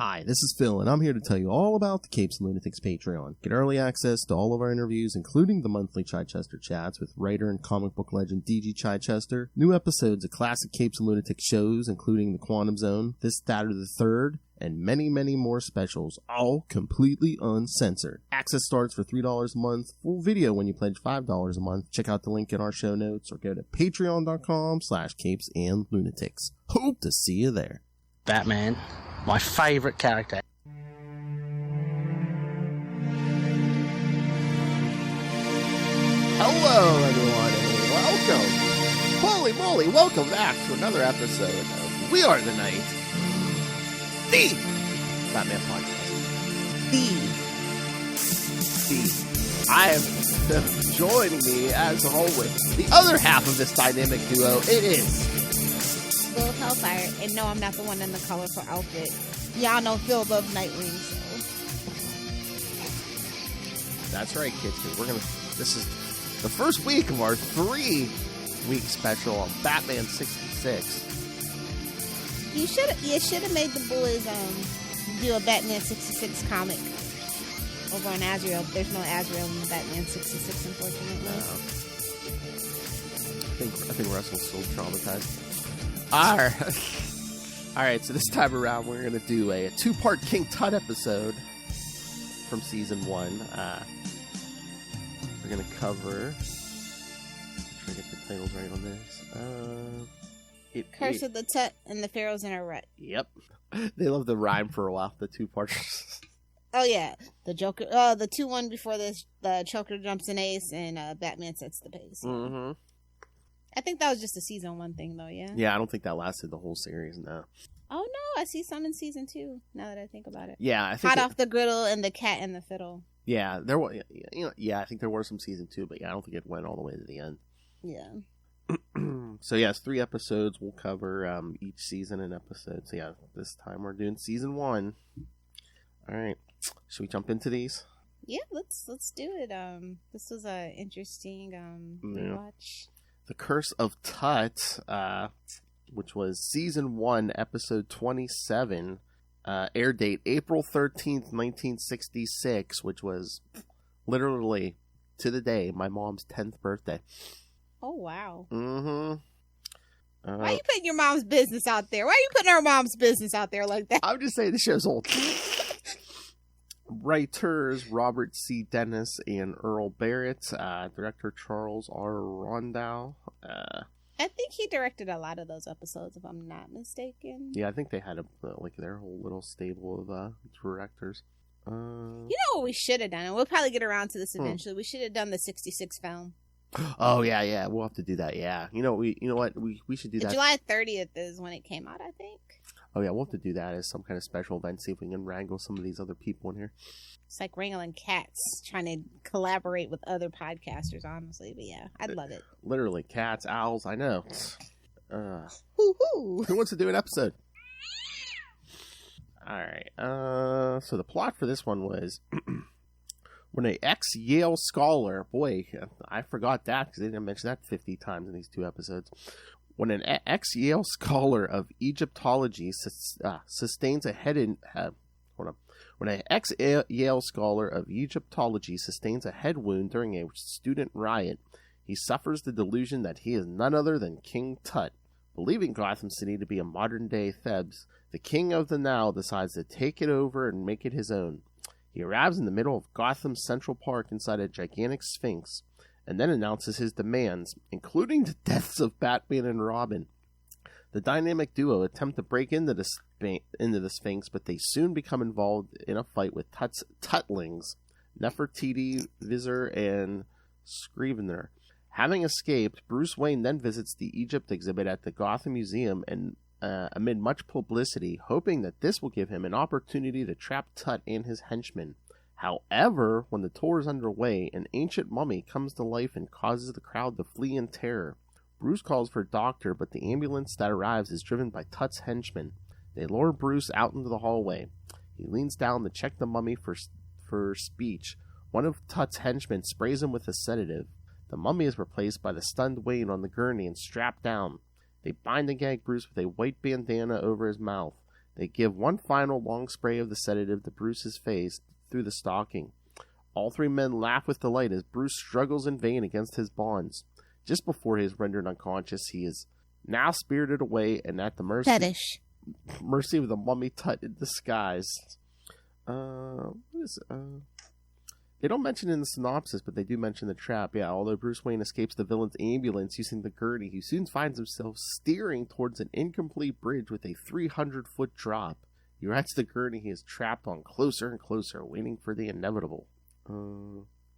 Hi, this is Phil, and I'm here to tell you all about the Capes and Lunatics Patreon. Get early access to all of our interviews, including the monthly Chichester chats with writer and comic book legend D.G. Chichester, new episodes of classic Capes and Lunatics shows, including The Quantum Zone, This, That, or the Third, and many, many more specials, all completely uncensored. Access starts for $3 a month, full video when you pledge $5 a month. Check out the link in our show notes, or go to patreon.com/CapesandLunatics. Hope to see you there. Batman, my favorite character. Hello, everyone, and welcome. Holy moly, welcome back to another episode of We Are the Night, the Batman podcast. I have joining me, as always, the other half of this dynamic duo. It is Lilith Hellfire, and no, I'm not the one in the colorful outfit. Y'all know Phil loves Nightwing, so. That's right, kids. This is the first week of our 3-week special on Batman 66. You should have made the boys do a Batman 66 comic over on Azrael. There's no Azrael in Batman 66, unfortunately. I think Russell's still traumatized. All right, so this time around we're going to do a 2-part King Tut episode from Season 1. We're going to cover... Try to get the titles right on this. Curse of the Tut and the Pharaoh's in a Rut. Yep. They love the rhyme for a while, the 2-parters. Oh, yeah. The Joker, the 2-1 before this, the Joker jumps in ace, and Batman sets the pace. Mm-hmm. I think that was just a Season 1 thing, though, yeah? Yeah, I don't think that lasted the whole series, no. Oh, no, I see some in Season 2, now that I think about it. Yeah, I think... Hot off the griddle and the cat and the fiddle. Yeah, there were... I think there were some Season 2, but yeah, I don't think it went all the way to the end. Yeah. So, yeah, it's 3 episodes. We'll cover each season an episode. So, yeah, this time we're doing Season 1. All right. Should we jump into these? Yeah, let's do it. This was a interesting watch. The Curse of Tut, which was Season 1, Episode 27, air date April 13th, 1966, which was literally, to the day, my mom's 10th birthday. Oh, wow. Mm-hmm. Why are you putting your mom's business out there? Why are you putting our mom's business out there like that? I'm just saying the show's old. Writers Robert C. Dennis and Earl Barrett. Director Charles R. Rondow. I think he directed a lot of those episodes, if I'm not mistaken. Yeah, I think they had their whole little stable of directors. You know what we should have done, and we'll probably get around to this eventually. We should have done the 66 film. Oh yeah, we'll have to do that. Yeah, we should do that. July 30th is when it came out, I think. Oh yeah, we'll have to do that as some kind of special event. See if we can wrangle some of these other people in here. It's like wrangling cats, trying to collaborate with other podcasters, honestly. But yeah, I'd love it. Literally, cats, owls. I know. Who wants to do an episode? All right. So the plot for this one was. When an ex-Yale scholar, boy, I forgot that because they didn't mention that 50 times in these 2 episodes. When an ex-Yale scholar of Egyptology sustains a head When an ex-Yale scholar of Egyptology sustains a head wound during a student riot, he suffers the delusion that he is none other than King Tut. Believing Gotham City to be a modern-day Thebes, the king of the now decides to take it over and make it his own. He arrives in the middle of Gotham's Central Park inside a gigantic sphinx, and then announces his demands, including the deaths of Batman and Robin. The dynamic duo attempt to break into the Sphinx, but they soon become involved in a fight with Tutlings, Nefertiti, Visor, and Scrivener. Having escaped, Bruce Wayne then visits the Egypt exhibit at the Gotham Museum and amid much publicity, hoping that this will give him an opportunity to trap Tut and his henchmen. However, when the tour is underway, an ancient mummy comes to life and causes the crowd to flee in terror. Bruce calls for a doctor, but the ambulance that arrives is driven by Tut's henchmen. They lure Bruce out into the hallway. He leans down to check the mummy for speech. One of Tut's henchmen sprays him with a sedative. The mummy is replaced by the stunned Wayne on the gurney and strapped down. They bind and gag Bruce with a white bandana over his mouth. They give one final long spray of the sedative to Bruce's face through the stocking. All three men laugh with delight as Bruce struggles in vain against his bonds. Just before he is rendered unconscious, he is now spirited away and at the mercy of the mummy Tut in disguise. They don't mention in the synopsis, but they do mention the trap. Yeah, although Bruce Wayne escapes the villain's ambulance using the gurney, he soon finds himself steering towards an incomplete bridge with a 300-foot drop. He rides the gurney he is trapped on closer and closer, waiting for the inevitable.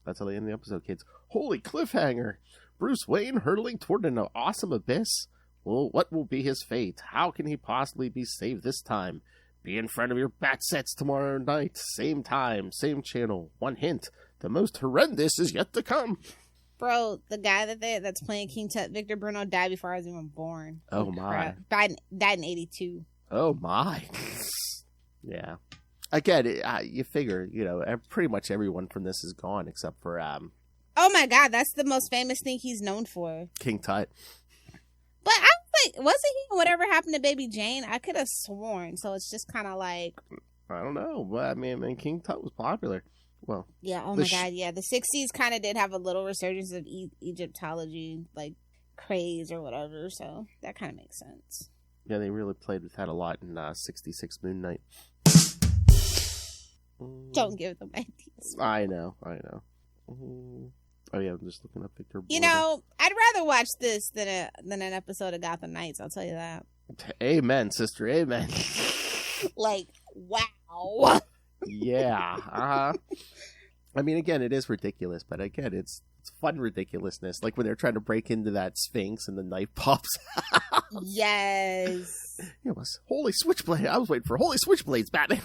That's how they end the episode, kids. Holy cliffhanger! Bruce Wayne hurtling toward an awesome abyss? Well, what will be his fate? How can he possibly be saved this time? Be in front of your bat sets tomorrow night. Same time, same channel. One hint, the most horrendous is yet to come. Bro, the guy that's playing King Tut, Victor Bruno, died before I was even born. Oh, my. Died in 82. Oh, my. Yeah. Again, you figure, pretty much everyone from this is gone except for... Oh, my God, that's the most famous thing he's known for. King Tut. But I was like, wasn't he whatever happened to Baby Jane? I could have sworn. So it's just kind of like... I don't know. But I mean, King Tut was popular. Well, yeah, oh my God, yeah. The 60s kind of did have a little resurgence of Egyptology, like craze or whatever. So that kind of makes sense. Yeah, they really played with that a lot in 66 Moon Knight. Don't give them ideas. I know. Oh yeah, I'm just looking up Victor Bruno. I'd rather watch this than an episode of Gotham Knights. I'll tell you that. Amen, sister. Amen. Like, wow. Yeah. I mean, again, it is ridiculous, but again, it's fun ridiculousness. Like when they're trying to break into that Sphinx and the knife pops out. Yes. It was Holy Switchblade. I was waiting for Holy Switchblades, Batman.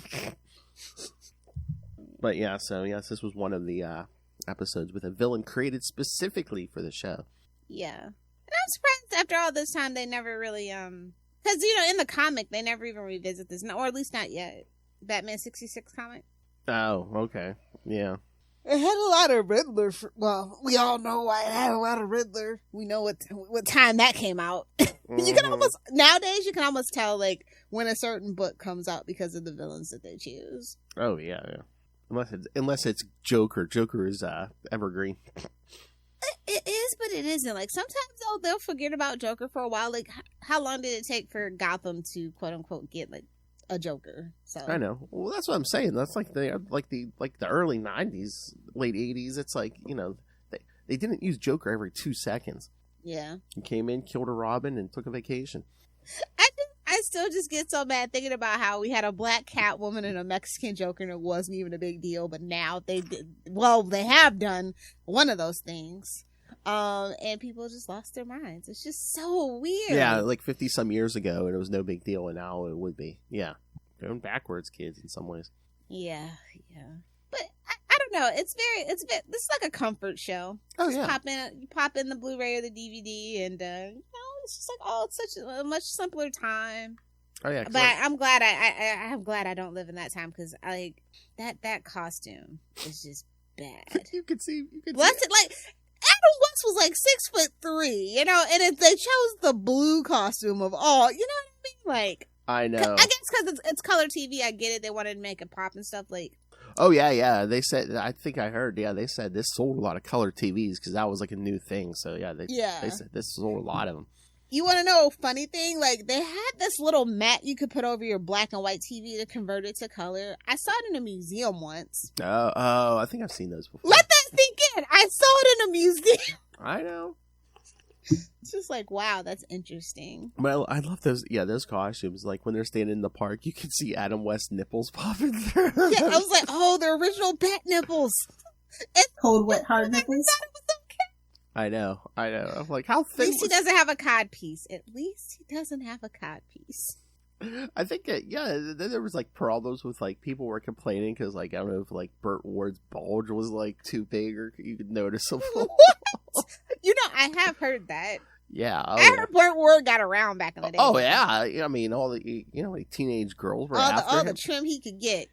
But yeah, so yes, this was one of the episodes with a villain created specifically for the show. Yeah. And I'm surprised after all this time they never really because in the comic they never even revisit this, or at least not yet. Batman 66 comic. Oh, okay. Yeah. It had a lot of Riddler. We all know why it had a lot of Riddler. We know what time that came out. You can almost nowadays you can almost tell like when a certain book comes out because of the villains that they choose. Oh yeah. Unless it's Joker. Joker is evergreen. It is, but it isn't. Like sometimes they'll forget about Joker for a while. Like how long did it take for Gotham to quote unquote get like a Joker? So I know. Well, that's what I'm saying. That's like the early 90s, late 80s. It's like they didn't use Joker every 2 seconds. Yeah, he came in, killed a Robin, and took a vacation. I still just get so mad thinking about how we had a black Catwoman and a Mexican Joker and it wasn't even a big deal, but now they have done one of those things. And people just lost their minds. It's just so weird. Yeah, like 50 some years ago and it was no big deal and now it would be. Yeah. Going backwards, kids, in some ways. Yeah. But I don't know. This is like a comfort show. Oh, just yeah. You pop in the Blu-ray or the DVD and it's just like, it's such a much simpler time. Oh yeah, but I'm glad I'm glad I don't live in that time because like that costume is just bad. You could see. Blessed, like Adam West was like 6'3", and if they chose the blue costume of all, you know what I mean? Like I know. I guess because it's color TV, I get it. They wanted to make it pop and stuff like. Oh yeah. They said. I think I heard. Yeah, they said this sold a lot of color TVs because that was like a new thing. So yeah, they said this sold a lot of them. You want to know a funny thing? Like, they had this little mat you could put over your black and white TV to convert it to color. I saw it in a museum once. Oh, I think I've seen those before. Let that sink in. I saw it in a museum. I know. It's just like, wow, that's interesting. Well, I love those costumes. Like, when they're standing in the park, you can see Adam West's nipples popping through. Yeah, I was like, oh, the original bat nipples. It's cold, wet, hard nipples. I know. I'm like, how thin? At least he doesn't have a cod piece. I think, there was like problems with like people were complaining because like I don't know if like Burt Ward's bulge was like too big or you could noticeable. What? I have heard that. Yeah, I heard Burt Ward got around back in the day. Oh yeah, I mean all the like teenage girls were after all him. the trim he could get.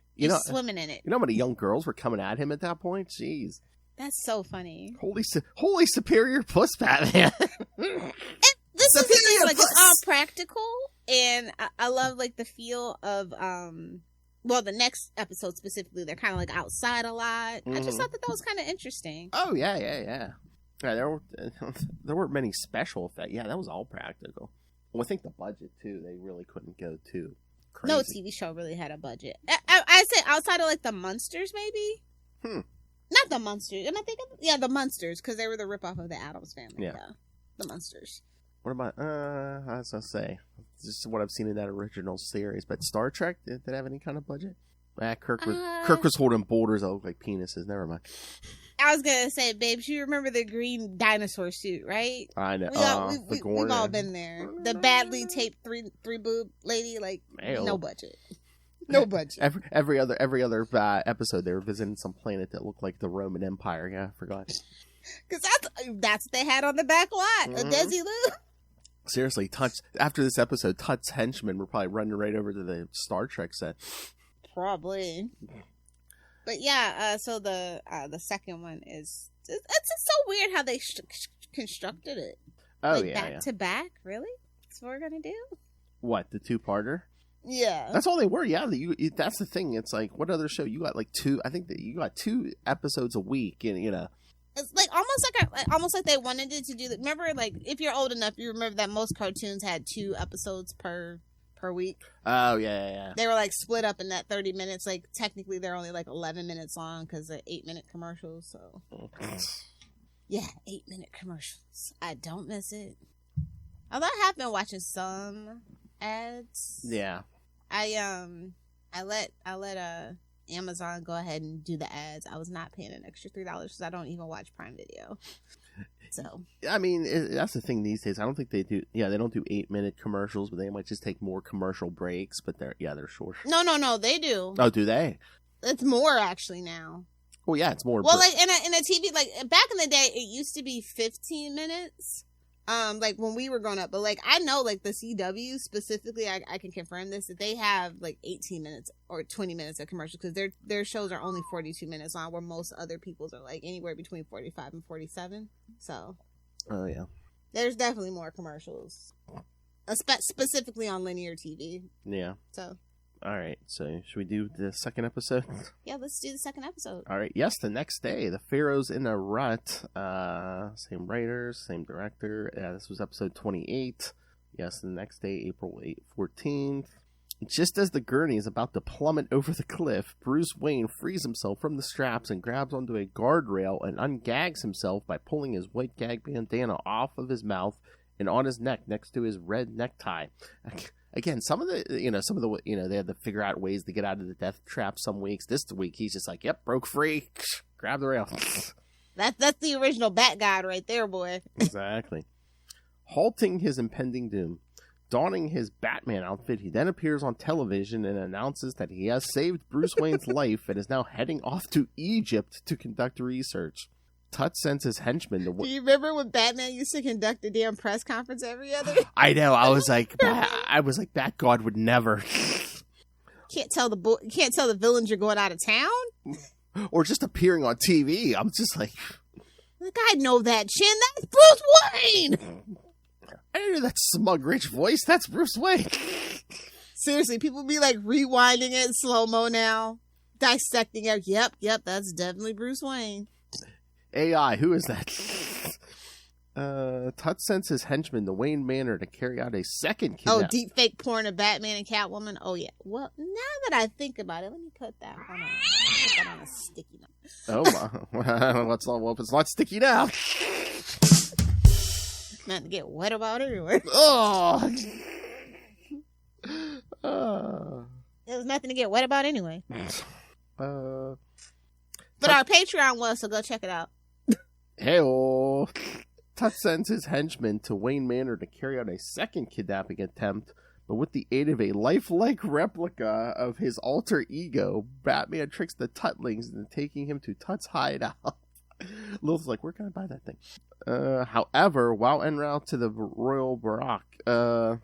Swimming in it. You know how many young girls were coming at him at that point? Jeez. That's so funny. Holy superior puss, Batman. And This is the thing, like, it's all practical, and I love, like, the feel of, well, the next episode specifically, they're kind of, like, outside a lot. I just thought that was kind of interesting. Oh, yeah, there weren't many special effects. Yeah, that was all practical. Well, I think the budget, too, they really couldn't go too crazy. No TV show really had a budget. I'd say outside of, like, the Munsters, maybe? Not the Munsters. Am I thinking? Yeah, the Munsters, because they were the ripoff of the Addams Family. Yeah. The Munsters. What about, I was going to say, this is what I've seen in that original series, but Star Trek, did it have any kind of budget? Kirk was holding boulders that look like penises. Never mind. I was going to say, babes, you remember the green dinosaur suit, right? I know. We've all been there. The badly taped three boob lady, like, no budget. No budget. Every other episode, they were visiting some planet that looked like the Roman Empire. Yeah, I forgot. Because that's what they had on the back lot. A Desilu. Seriously, after this episode, Tut's henchmen were probably running right over to the Star Trek set. Probably. But yeah, so the second one is it's just so weird how they constructed it. Oh, like, back to back, really? That's what we're gonna do? What, the two-parter? Yeah, that's all they were. Yeah, that's the thing. It's like, what other show you got? Like two? I think that you got 2 episodes a week, and you know. It's like almost like they wanted it to do. Remember, like, if you're old enough, you remember that most cartoons had 2 episodes per week. Oh yeah. They were like split up in that 30 minutes. Like technically, they're only like 11 minutes long because they're 8-minute commercials. So yeah, 8-minute commercials. I don't miss it. Although I have been watching some ads. Yeah. I let Amazon go ahead and do the ads. I was not paying an extra $3 because I don't even watch Prime Video. So I mean, that's the thing these days. I don't think they do. Yeah, they don't do 8-minute commercials, but they might just take more commercial breaks. But they're short. No, they do. Oh, do they? It's more actually now. Well, yeah, it's more. Well, like in a TV, like back in the day, it used to be 15 minutes. Like when we were growing up, but like I know, like the CW specifically, I can confirm this, that they have like 18 minutes or 20 minutes of commercials because their shows are only 42 minutes long, where most other people's are like anywhere between 45 and 47. So, oh yeah, there's definitely more commercials, specifically on linear TV. Yeah. So. All right, so should we do the second episode? Yeah, let's do the second episode. All right, yes, the next day, the Pharaoh's in a rut. Same writers, same director. This was episode 28. Yes, the next day, April 14th. Just as the gurney is about to plummet over the cliff, Bruce Wayne frees himself from the straps and grabs onto a guardrail and ungags himself by pulling his white gag bandana off of his mouth and on his neck next to his red necktie. Again, some of the, they had to figure out ways to get out of the death trap some weeks. This week, he's just like, yep, broke free. Grab the rail. That's the original Bat God right there, boy. Exactly. Halting his impending doom, donning his Batman outfit, he then appears on television and announces that he has saved Bruce Wayne's life and is now heading off to Egypt to conduct research. Tut sends his henchmen to... Do you remember when Batman used to conduct a damn press conference every other? I know. I was like, Bat God would never. Can't tell the villains you're going out of town, or just appearing on TV. I'm just like I know that chin. That's Bruce Wayne. I didn't hear that smug, rich voice. That's Bruce Wayne. Seriously, people be like rewinding it in slow mo now, dissecting it. Yep, that's definitely Bruce Wayne. AI, who is that? Tut sends his henchmen to Wayne Manor to carry out a second kidnap. Oh, deep fake porn of Batman and Catwoman. Oh yeah. Well, now that I think about it, let me put that on a sticky note. Oh my! It's not sticky now. Not to get wet about everywhere. Oh. There's nothing to get wet about anyway. But our Patreon was, so go check it out. Hey-oh. Tut sends his henchmen to Wayne Manor to carry out a second kidnapping attempt, but with the aid of a lifelike replica of his alter ego, Batman tricks the Tutlings into taking him to Tut's hideout. Lilith's like, where can I buy that thing? However, while en route to the Royal Barack,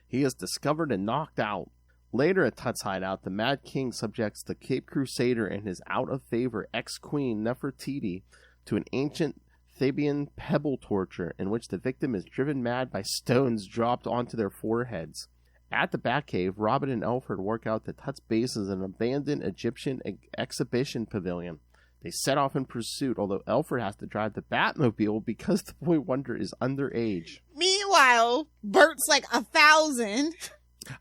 he is discovered and knocked out. Later at Tut's hideout, the Mad King subjects the Cape Crusader and his out-of-favor ex-queen Nefertiti to an ancient Thabian pebble torture, in which the victim is driven mad by stones dropped onto their foreheads. At the Batcave, Robin and Alfred work out that Tut's base is an abandoned Egyptian exhibition pavilion. They set off in pursuit, although Alfred has to drive the Batmobile because the Boy Wonder is underage. Meanwhile, Bert's like 1,000.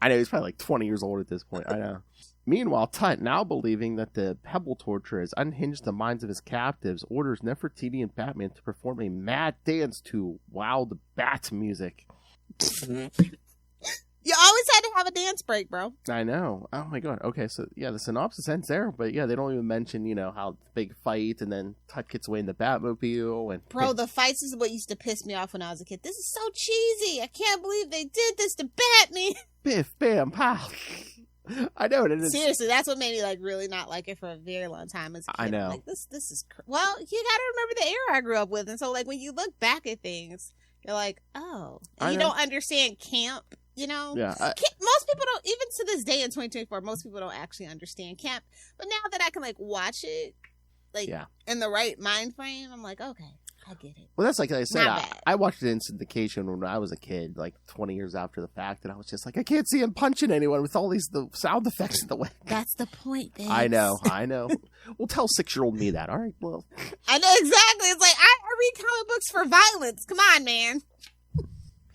I know, he's probably like 20 years old at this point. I know. Meanwhile, Tut, now believing that the pebble torture has unhinged the minds of his captives, orders Nefertiti and Batman to perform a mad dance to Wild Bat music. You always had to have a dance break, bro. I know. Oh my god. Okay, so yeah, the synopsis ends there, but yeah, they don't even mention, how big fight, and then Tut gets away in the Batmobile, and bro, the fights is what used to piss me off when I was a kid. This is so cheesy. I can't believe they did this to Batman. Biff, bam, pow. I know it is. Seriously, that's what made me like really not like it for a very long time as a kid. I know. Like this is well, you gotta remember the era I grew up with, and so like when you look back at things, you're like, oh, and you don't understand camp. Yeah. Most people don't, even to this day in 2024, most people don't actually understand camp. But now that I can like watch it, in the right mind frame, I'm like, okay, I get it. Well, that's like I said, I watched it in syndication when I was a kid, like 20 years after the fact, and I was just like, I can't see him punching anyone with all the sound effects in the way. That's the point, babe. I know. Well, tell 6-year-old me that. All right, well. I know exactly. It's like, I read comic books for violence. Come on, man.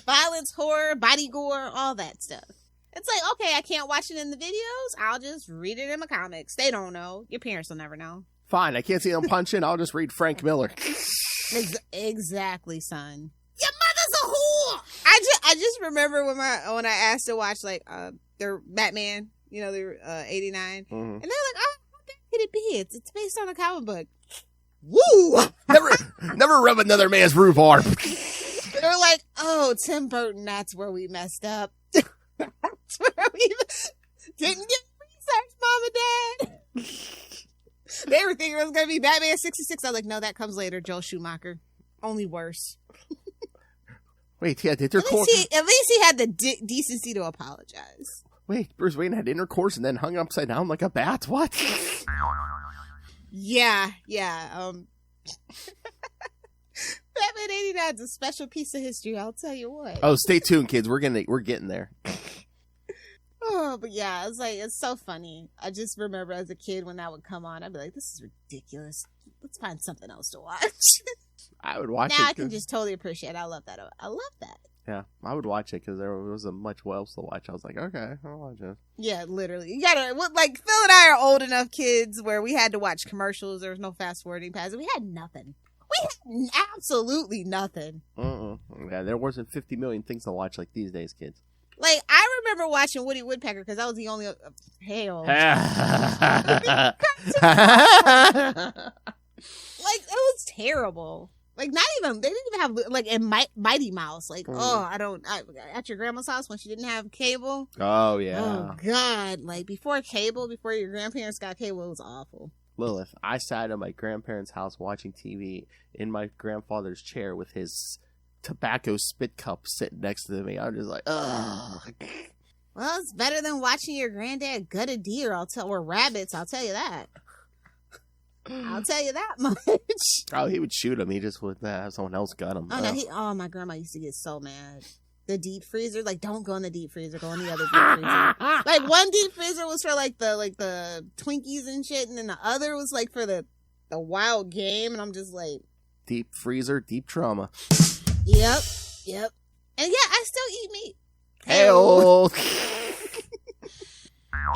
Violence, horror, body gore, all that stuff. It's like, okay, I can't watch it in the videos. I'll just read it in my comics. They don't know. Your parents will never know. Fine, I can't see them punching. I'll just read Frank Miller. Exactly, son. Your mother's a whore. I just remember when I asked to watch their Batman, their 89, and they're like, oh, how bad could it be? It's based on a comic book. Woo! Never rub another man's rhubarb. They're like, oh, Tim Burton, that's where we messed up. That's where we didn't get research, Mom and Dad. They were thinking it was going to be Batman 66. I was like, no, that comes later, Joel Schumacher. Only worse. Wait, yeah, did intercourse? At least he had the decency to apologize. Wait, Bruce Wayne had intercourse and then hung upside down like a bat? What? Yeah. Batman 89 is a special piece of history, I'll tell you what. Oh, stay tuned, kids. We're getting there. Oh, but yeah, it's so funny. I just remember as a kid when that would come on, I'd be like, this is ridiculous. Let's find something else to watch. I would watch it. Now I can just totally appreciate it. I love that. Yeah, I would watch it because there wasn't much else to watch. I was like, okay, I'll watch it. Yeah, literally. You gotta, like, Phil and I are old enough kids where we had to watch commercials. There was no fast forwarding pads. We had nothing. We had absolutely nothing. Yeah, there wasn't 50 million things to watch like these days, kids. Like, I remember watching Woody Woodpecker because that was the only... hell. Like, it was terrible. Like, not even... They didn't even have, like, a Mighty Mouse. Like, at your grandma's house when she didn't have cable. Oh, yeah. Oh, God. Like, before your grandparents got cable, it was awful. Lilith, I sat at my grandparents' house watching TV in my grandfather's chair with his tobacco spit cup sitting next to me. I'm just like, ugh. Well, it's better than watching your granddad gut a deer, or rabbits, I'll tell you that. I'll tell you that much. Oh, he would shoot him. He just would have someone else gut him. Oh, my grandma used to get so mad. The deep freezer, like, don't go in the deep freezer, go in the other deep freezer. Like, one deep freezer was for like the Twinkies and shit, and then the other was like for the wild game, and I'm just like, deep freezer, deep trauma. Yep. And yeah, I still eat meat. Hey-oh.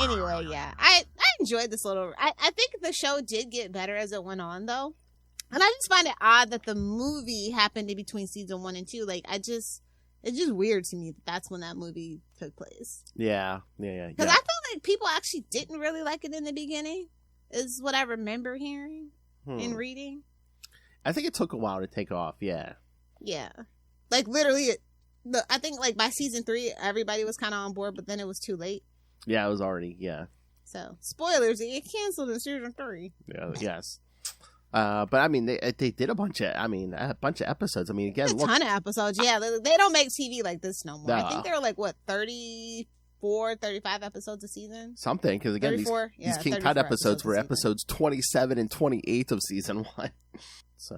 Anyway, yeah, I enjoyed this little. I think the show did get better as it went on, though, and I just find it odd that the movie happened in between season 1 and 2. Like, it's just weird to me that that's when that movie took place. Yeah. Because I felt like people actually didn't really like it in the beginning, is what I remember hearing and reading. I think it took a while to take off, yeah. Yeah. Like, literally, I think, like, by season 3, everybody was kind of on board, but then it was too late. Yeah, it was already, yeah. So, spoilers, it get canceled in season 3. Yeah, yes. But I mean, they did a bunch of episodes. I mean, again, a ton of episodes. Yeah, they don't make TV like this no more. No. I think there were like 34, 35 episodes a season. Something, because again, these King Tut episodes were episodes 27 and 28 of season 1. So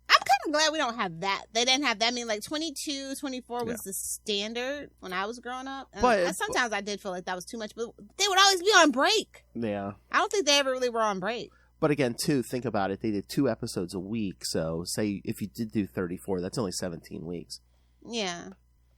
I'm kind of glad we don't have that. They didn't have that. I mean, like 22, 24 was the standard when I was growing up. And sometimes I did feel like that was too much, but they would always be on break. Yeah. I don't think they ever really were on break. But again, too, think about it. They did 2 episodes a week. So say if you did do 34, that's only 17 weeks. Yeah.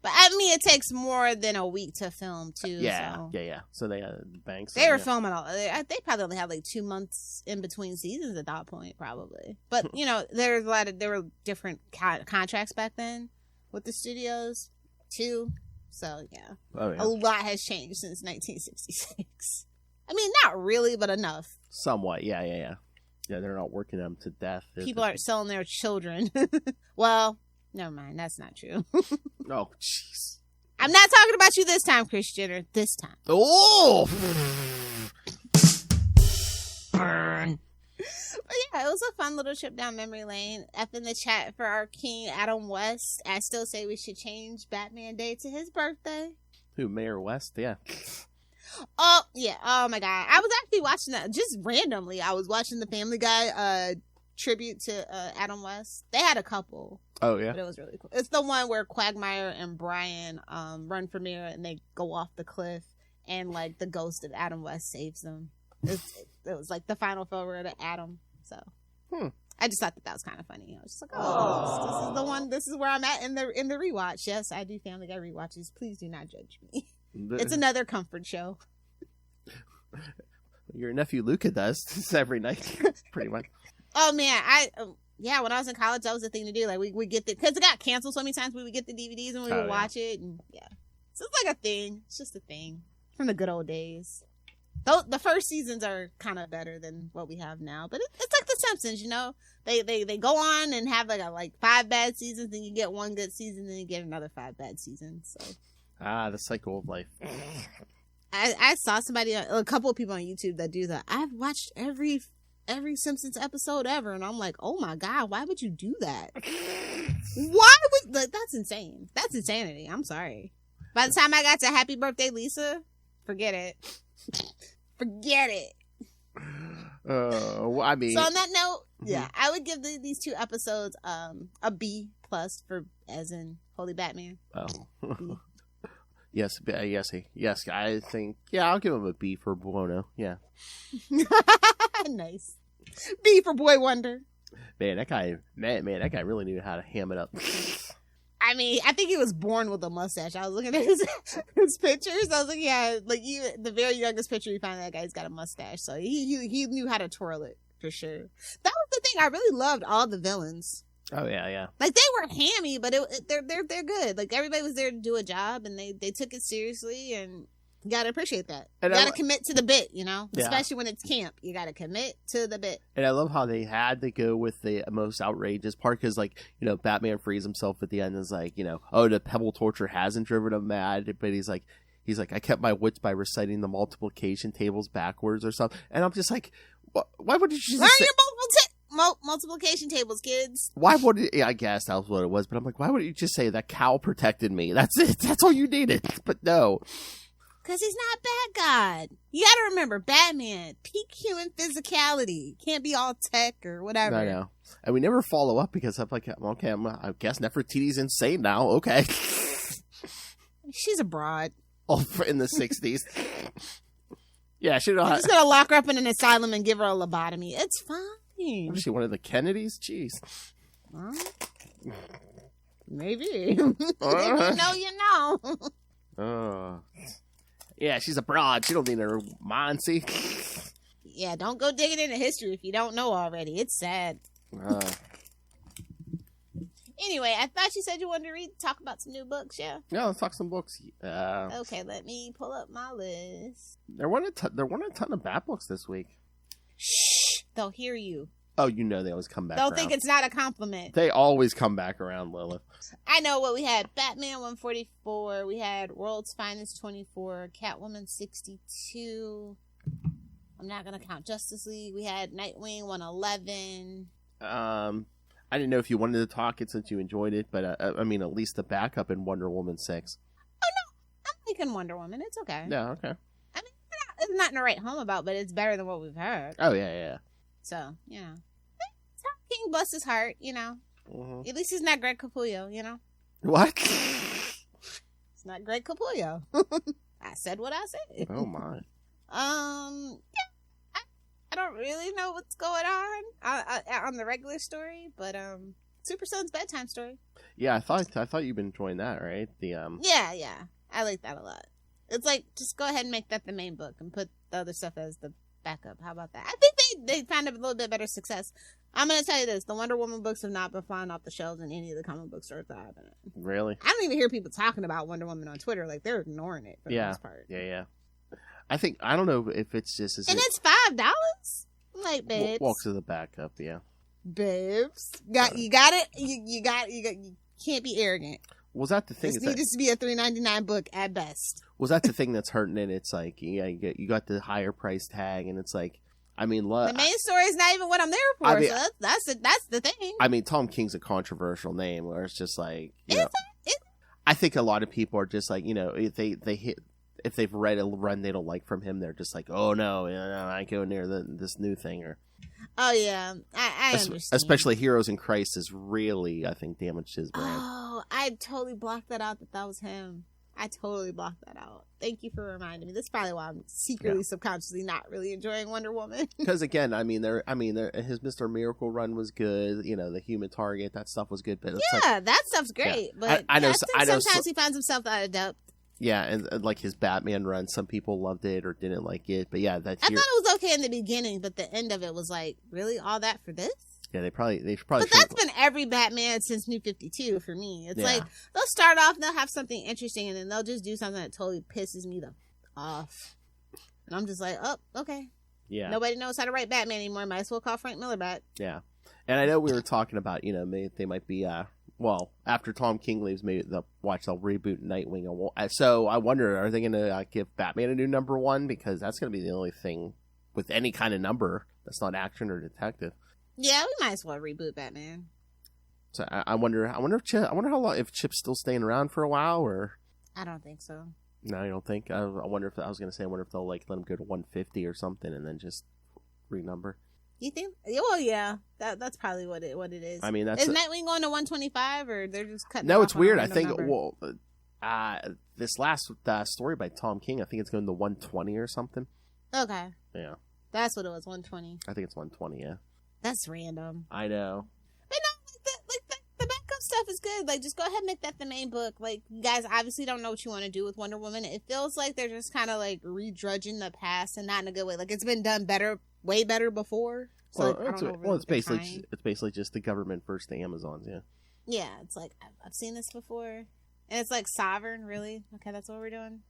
But I mean, it takes more than a week to film, too. Yeah. So. Yeah. So they had banks. They were filming they probably only had like 2 months in between seasons at that point, probably. But, you know, there were different contracts back then with the studios, too. So, yeah. Oh, yeah. A lot has changed since 1966. I mean, not really, but enough. Somewhat. Yeah. Yeah, they're not working them to death. People aren't selling their children. Well, never mind. That's not true. Oh, jeez. I'm not talking about you this time, Kris Jenner. This time. Oh! Burn. But yeah, it was a fun little trip down memory lane. F in the chat for our king, Adam West. I still say we should change Batman Day to his birthday. Who, Mayor West? Yeah. Oh, yeah. Oh, my God. I was actually watching that just randomly. I was watching the Family Guy tribute to Adam West. They had a couple. Oh, yeah. But it was really cool. It's the one where Quagmire and Brian run for mayor and they go off the cliff and like the ghost of Adam West saves them. It was like the final farewell to Adam. So I just thought that was kind of funny. I was just like, this is the one. This is where I'm at in the rewatch. Yes, I do Family Guy rewatches. Please do not judge me. It's another comfort show. Your nephew Luca does this every night, pretty much. Oh man, when I was in college, that was the thing to do. Like we get because it got canceled so many times. We would get the DVDs and we would watch it, and so it's like a thing. It's just a thing from the good old days. Though the first seasons are kind of better than what we have now, but it's like The Simpsons, you know. They go on and have like 5 bad seasons, then you get 1 good season, then you get another 5 bad seasons. So the cycle of life. I saw a couple of people on YouTube that do that. I've watched every Simpsons episode ever, and I'm like, oh my God, why would you do that? That's insane. That's insanity. I'm sorry. By the time I got to Happy Birthday Lisa, forget it. Forget it. I mean, so on that note, I would give these 2 episodes a B+ for as in Holy Batman. Oh. Yes. I think I'll give him a B for Buono. Yeah. Nice. B for Boy Wonder. Man, that guy really knew how to ham it up. I mean, I think he was born with a mustache. I was looking at his pictures. I was like, yeah, like the very youngest picture you find, that guy's got a mustache. So he knew how to twirl it for sure. That was the thing. I really loved all the villains. Oh yeah. Like they were hammy, but they're good. Like everybody was there to do a job, and they took it seriously, and you gotta appreciate that. You gotta commit to the bit, you know, especially when it's camp. You gotta commit to the bit. And I love how they had to go with the most outrageous part because, like, you know, Batman frees himself at the end and is like, you know, oh, the pebble torture hasn't driven him mad, but he's like, I kept my wits by reciting the multiplication tables backwards or something, and I'm just like, why would you just learn your multiplication tables, kids? Why would it? Yeah, I guess that was what it was, but I'm like, why would you just say that cow protected me? That's it. That's all you needed. But no. Because he's not Bat God. You gotta remember, Batman, peak human physicality. Can't be all tech or whatever. I know. And we never follow up because I'm like, okay, I guess Nefertiti's insane now. Okay. She's a broad. Oh, in the 60s. Yeah, she's just gonna lock her up in an asylum and give her a lobotomy. It's fine. Was she one of the Kennedys? Jeez. Maybe. If you know, you know. Yeah, she's a broad. She don't need her Monty. Yeah, don't go digging into history if you don't know already. It's sad. Anyway, I thought you said you wanted to talk about some new books, yeah? Yeah, let's talk some books. Okay, let me pull up my list. There weren't a ton of Bat books this week. Shh! They'll hear you. Oh, you know they always come back They'll around. think it's not a compliment. They always come back around, Lilith. I know what we had. Batman 144. We had World's Finest 24. Catwoman 62. I'm not going to count Justice League. We had Nightwing 111. I didn't know if you wanted to talk it since you enjoyed it, but I mean, at least the backup in Wonder Woman 6. Oh, no. I'm liking Wonder Woman. It's okay. Yeah, okay. I mean, it's not to write home about, but it's better than what we've heard. Oh, yeah. So, you know. King bless his heart, you know. Mm-hmm. At least he's not Greg Capullo, you know? What? It's not Greg Capullo. I said what I said. Oh, my. Yeah, I don't really know what's going on the regular story, but Super Son's bedtime story. Yeah, I thought you've been enjoying that, right? Yeah, I like that a lot. It's like, just go ahead and make that the main book and put the other stuff as the backup. How about that? I think they found a little bit better success. I'm going to tell you this. The Wonder Woman books have not been flying off the shelves in any of the comic book stores that I've been in. Really? I don't even hear people talking about Wonder Woman on Twitter. Like, they're ignoring it for the most part. Yeah. I don't know if it's just... And it's $5? I'm like, babes. Walks to the backup, yeah. Babes. You got it? You can't be arrogant. Was that the thing? This needs to be a $3.99 book at best. Was that the thing that's hurting it? It's like, yeah, you got the higher price tag, and it's like, I mean, the main story is not even what I'm there for. I mean, so that's the thing. I mean, Tom King's a controversial name, where it's just like, you know, I think a lot of people are just like, you know, if they've read a run they don't like from him, they're just like, oh no, I go near this new thing. Or oh yeah, I understand. Especially Heroes in Christ has really, I think, damaged his brand. Oh, I totally blocked that out. That was him. I totally blocked that out. Thank you for reminding me. That's probably why I'm secretly, subconsciously not really enjoying Wonder Woman. Because again, his Mr. Miracle run was good. You know, the Human Target, that stuff was good. But that stuff's great. Yeah. But I know sometimes he finds himself out of depth. Yeah, and like his Batman run, some people loved it or didn't like it. But yeah, I thought it was okay in the beginning, but the end of it was like, really, all that for this? Yeah, they probably. But that's been every Batman since New 52 for me. It's like they'll start off, they'll have something interesting, and then they'll just do something that totally pisses me off. And I'm just like, oh, okay. Yeah. Nobody knows how to write Batman anymore. Might as well call Frank Miller back. Yeah, and I know we were talking about, you know, they might be after Tom King leaves, maybe they'll reboot Nightwing. So I wonder, are they going to give Batman a new #1? Because that's going to be the only thing with any kind of number that's not action or detective. Yeah, we might as well reboot Batman. So I wonder how long, if Chip's still staying around for a while, or I don't think so. No, you don't think? I wonder if they'll like let him go to 150 or something and then just renumber. You think? Well, yeah, that's probably what it is. I mean, is Nightwing going to 125 or they're just cutting? No, it's weird. I think this last story by Tom King, I think it's going to 120 or something. Okay. Yeah. That's what it was. 120. I think it's 120. Yeah. That's random. I know. But no, the backup stuff is good. Like, just go ahead and make that the main book. Like, you guys obviously don't know what you want to do with Wonder Woman. It feels like they're just kind of like redrudging the past, and not in a good way. Like, it's been done way better before. So it's basically just the government versus the Amazons. Yeah. Yeah, it's like I've seen this before, and it's like sovereign. Really? Okay, that's what we're doing.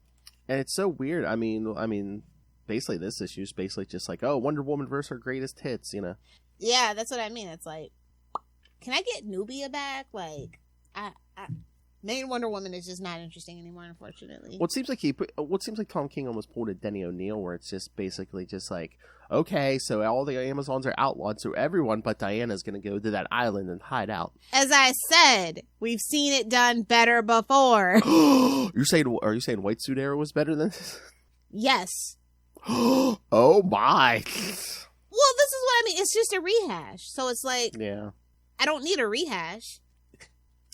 And it's so weird. I mean, basically this issue is basically just like, oh, Wonder Woman versus her greatest hits. You know. Yeah, that's what I mean. It's like, can I get Nubia back? Like, main Wonder Woman is just not interesting anymore, unfortunately. What seems like Tom King almost pulled a Denny O'Neil, where it's just basically just like, okay, so all the Amazons are outlawed, so everyone but Diana's going to go to that island and hide out. As I said, we've seen it done better before. Are you saying White Suit Era was better than this? Yes. Oh my. Well, this is what I mean. It's just a rehash. So it's like, yeah, I don't need a rehash.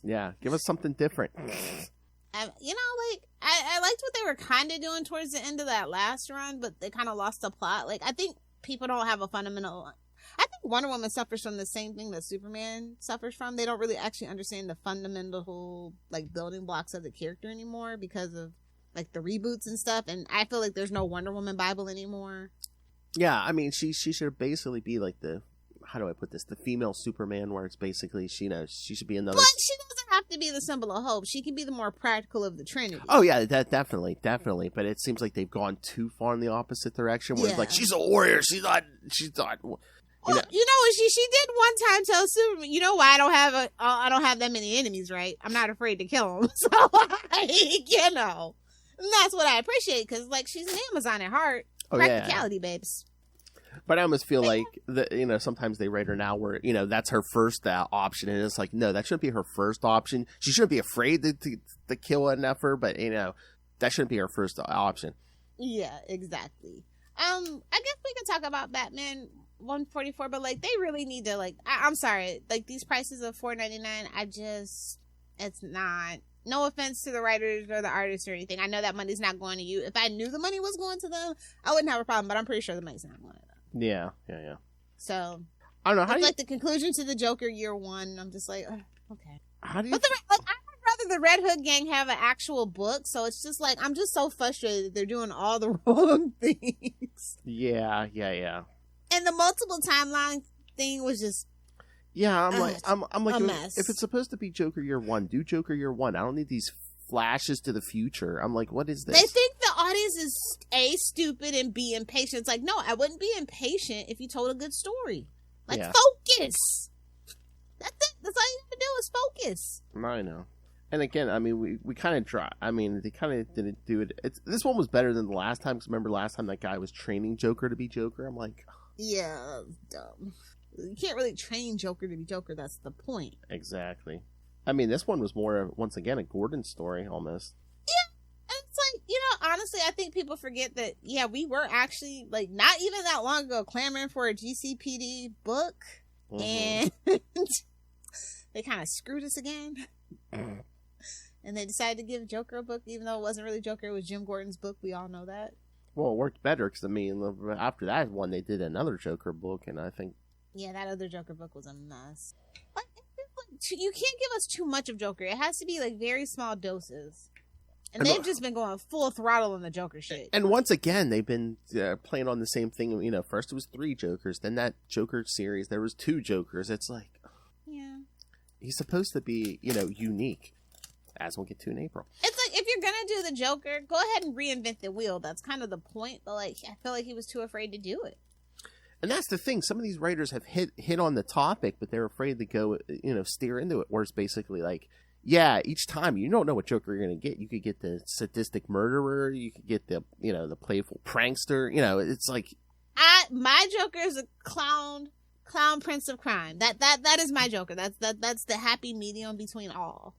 Yeah, give us something different. I liked what they were kind of doing towards the end of that last run, but they kind of lost the plot. Like, I think people don't have a fundamental... I think Wonder Woman suffers from the same thing that Superman suffers from. They don't really actually understand the fundamental, like, building blocks of the character anymore because of, like, the reboots and stuff. And I feel like there's no Wonder Woman Bible anymore. Yeah, I mean, she should basically be like the... How do I put this? The female Superman, where it's basically, she should be another... But she doesn't have to be the symbol of hope. She can be the more practical of the Trinity. Oh, yeah, that definitely. But it seems like they've gone too far in the opposite direction, where it's like, she's a warrior, she's not... Well, you know what she did one time tell Superman, you know why I don't have that many enemies, right? I'm not afraid to kill them. So, you know. And that's what I appreciate, because, like, she's an Amazon at heart. Oh, practicality, babes. But I almost feel like sometimes they write her now where, that's her first option, and it's like, no, that shouldn't be her first option. She shouldn't be afraid to kill an effer, but that shouldn't be her first option. Yeah, exactly. I guess we can talk about Batman $144, but like they really need to like. I'm sorry, like these prices of $4.99. It's not. No offense to the writers or the artists or anything. I know that money's not going to you. If I knew the money was going to them, I wouldn't have a problem. But I'm pretty sure the money's not going to them. Yeah. So I don't know. it's like the conclusion to the Joker year one. I'm just like, okay. How do you? But I would rather the Red Hood gang have an actual book. So it's just like I'm just so frustrated that they're doing all the wrong things. Yeah. And the multiple timeline thing was just. Yeah, I'm like, a mess. If it's supposed to be Joker year one, do Joker year one. I don't need these flashes to the future. I'm like, what is this? They think the audience is A, stupid, and B, impatient. It's like, no, I wouldn't be impatient if you told a good story. Like, focus. That's it. That's all you have to do is focus. I know. And again, I mean, we kind of try. I mean, they kind of didn't do it. This one was better than the last time. Because remember last time that guy was training Joker to be Joker? I'm like... Yeah, that's dumb. You can't really train Joker to be Joker. That's the point. Exactly. I mean, this one was more, once again, a Gordon story, almost. Yeah. And it's like, honestly, I think people forget that, we were actually, like, not even that long ago clamoring for a GCPD book. Mm-hmm. And they kind of screwed us again. And they decided to give Joker a book, even though it wasn't really Joker. It was Jim Gordon's book. We all know that. Well, it worked better because, I mean, after that one, they did another Joker book, and I think... Yeah, that other Joker book was a mess. Like, you can't give us too much of Joker. It has to be, like, very small doses. And they've just been going full throttle on the Joker shit. And once again, they've been playing on the same thing. First it was 3 Jokers. Then that Joker series, there was 2 Jokers. It's like... Yeah. He's supposed to be, unique. As we'll get to in April. It's like, if you're going to do the Joker, go ahead and reinvent the wheel. That's kind of the point. But, like, I feel like he was too afraid to do it. And that's the thing. Some of these writers have hit on the topic, but they're afraid to go, steer into it. Where it's basically like, each time you don't know what Joker you're going to get. You could get the sadistic murderer. You could get the, the playful prankster. It's like, my Joker is a clown prince of crime. That is my Joker. That's the happy medium between all,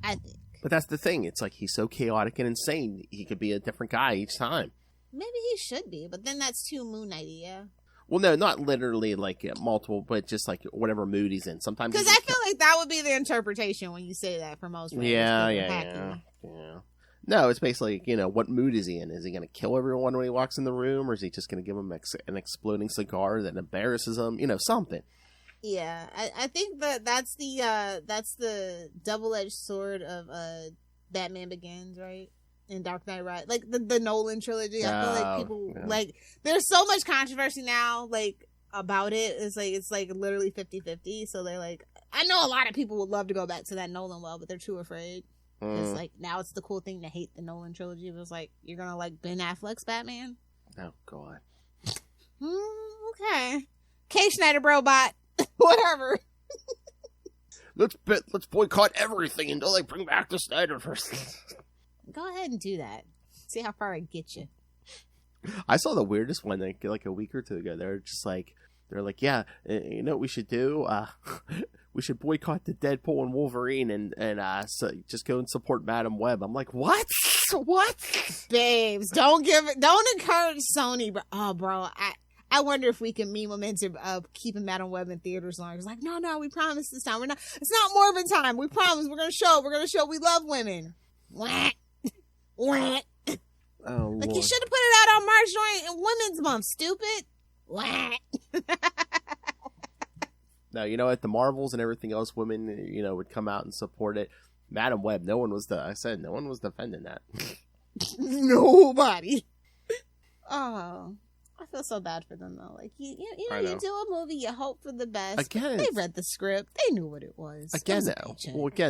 I think. But that's the thing. It's like he's so chaotic and insane. He could be a different guy each time. Maybe he should be, but then that's too Moon Knight-y, yeah. Well, no, not literally like multiple, but just like whatever mood he's in. Sometimes because I feel like that would be the interpretation when you say that for most writers. Yeah. No, it's basically what mood is he in? Is he going to kill everyone when he walks in the room, or is he just going to give him an exploding cigar that embarrasses him? Something. Yeah, I think that's the double-edged sword of Batman Begins, right? In Dark Knight Rises, like the Nolan trilogy. I feel like people like there's so much controversy now, like about it. It's like literally 50-50. So they're like, I know a lot of people would love to go back to that Nolan well, but they're too afraid. It's like now it's the cool thing to hate the Nolan trilogy. It was like you're gonna like Ben Affleck's Batman. Oh God. Okay. K. Schneider Brobot. Whatever. Let's boycott everything until they bring back the Snyderverse. Go ahead and do that. See how far I get you. I saw the weirdest one like a week or two ago. They're like, yeah, you know what we should do? We should boycott the Deadpool and Wolverine and so just go and support Madam Web. I'm like, what? What? Babes, don't encourage Sony, bro. Oh, bro, I wonder if we can meme them into keeping Madam Web in theaters longer. It's like, no, we promise this time. It's not Morbid time. We promise. We're gonna show we love women. What? What? Oh, like Lord. You should have put it out on March joint in Women's Month, stupid. What? No, you know what? The Marvels and everything else, women, would come out and support it. Madam Web, no one was defending that. Nobody. Oh, I feel so bad for them though. Like you do a movie, you hope for the best. Again, they read the script, they knew what it was. Again,